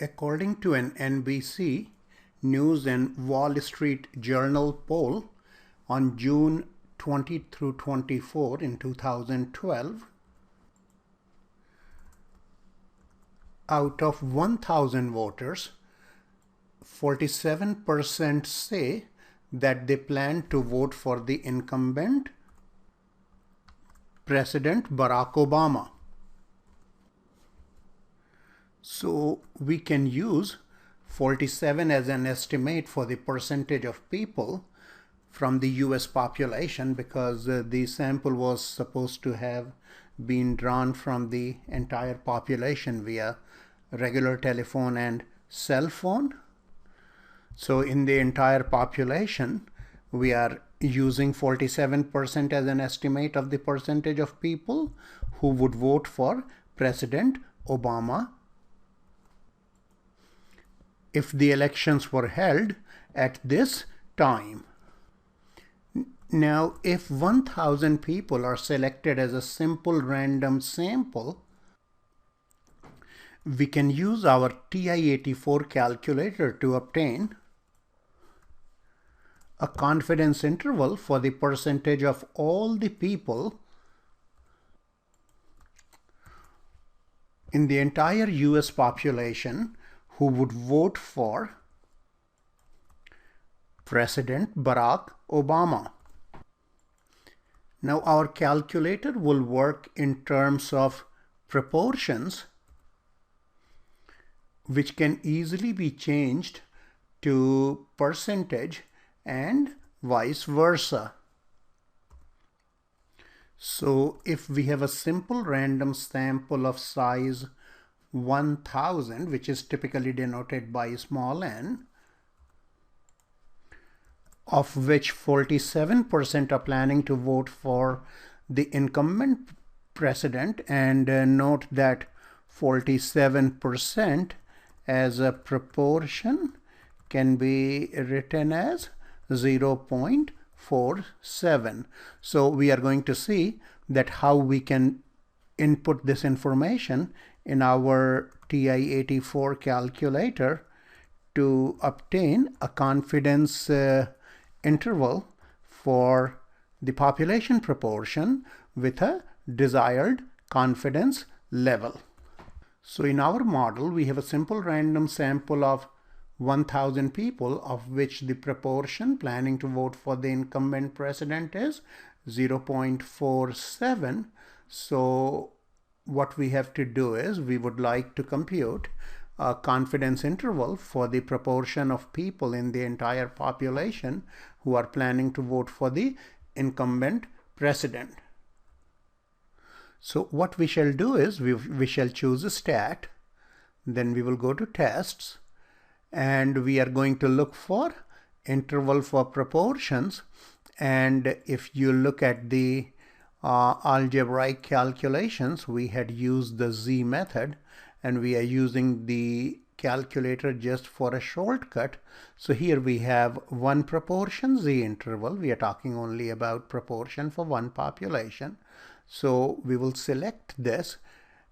According to an NBC News and Wall Street Journal poll on June 20 through 24 in 2012, out of 1,000 voters, 47% say that they plan to vote for the incumbent President Barack Obama. So we can use 47 as an estimate for the percentage of people from the US population, because the sample was supposed to have been drawn from the entire population via regular telephone and cell phone. So in the entire population, we are using 47% as an estimate of the percentage of people who would vote for President Obama if the elections were held at this time. Now, if 1,000 people are selected as a simple random sample, we can use our TI-84 calculator to obtain a confidence interval for the percentage of all the people in the entire US population who would vote for President Barack Obama. Now, our calculator will work in terms of proportions, which can easily be changed to percentage and vice versa. So if we have a simple random sample of size 1,000, which is typically denoted by small n, of which 47% are planning to vote for the incumbent president, and note that 47% as a proportion can be written as 0.47. So we are going to see that how we can input this information in our TI-84 calculator to obtain a confidence interval for the population proportion with a desired confidence level. So in our model, we have a simple random sample of 1,000 people, of which the proportion planning to vote for the incumbent president is 0.47. So what we have to do is we would like to compute a confidence interval for the proportion of people in the entire population who are planning to vote for the incumbent president. So what we shall do is we shall choose a stat, then we will go to tests, and we are going to look for interval for proportions. And if you look at the algebraic calculations, we had used the Z method, and we are using the calculator just for a shortcut. So here we have one proportion Z interval. We are talking only about proportion for one population. So we will select this,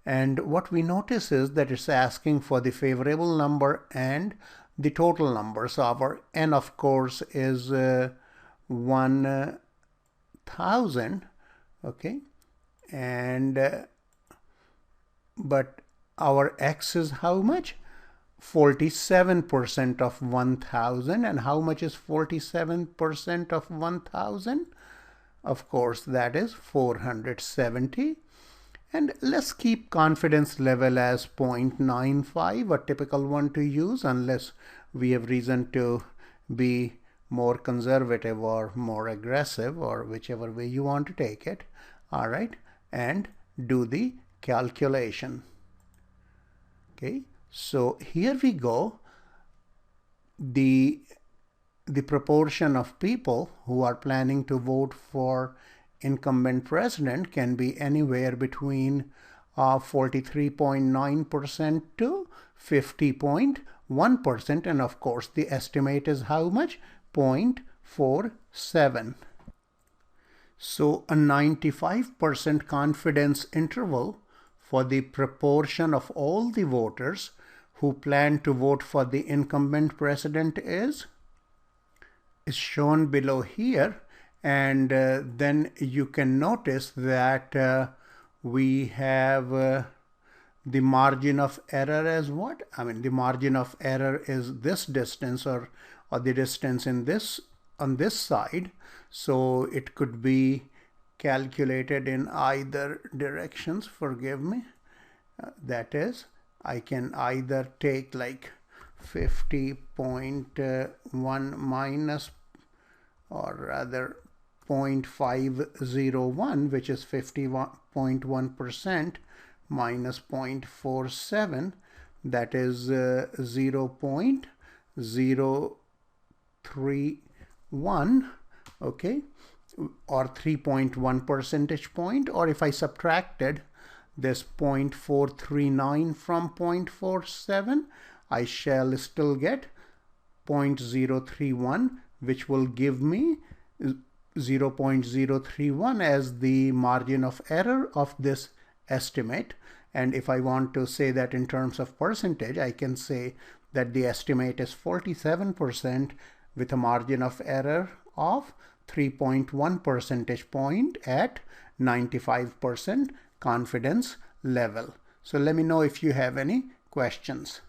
and what we notice is that it's asking for the favorable number and the total number. So our n, of course, is 1,000. Okay, and but our x is how much? 47% of 1,000. And how much is 47% of 1,000? Of course, that is 470. And let's keep confidence level as 0.95, a typical one to use, unless we have reason to be more conservative or more aggressive, or whichever way you want to take it. All right, and do the calculation. Okay, so here we go. The proportion of people who are planning to vote for incumbent president can be anywhere between 43.9% to 50.1%, and of course the estimate is how much? 0.47. So a 95% confidence interval for the proportion of all the voters who plan to vote for the incumbent president is shown below here. And then you can notice that we have the margin of error as what? I mean, the margin of error is this distance, or the distance in this on this side. So it could be calculated in either directions, forgive me. That is, I can either take like 50.1 minus, or rather 0.501, which is 50.1%, minus 0.47, that is 0.031, okay, or 3.1 percentage point. Or if I subtracted this 0.439 from 0.47, I shall still get 0.031, which will give me 0.031 as the margin of error of this estimate. And if I want to say that in terms of percentage, I can say that the estimate is 47% with a margin of error of 3.1 percentage point at 95% confidence level. So let me know if you have any questions.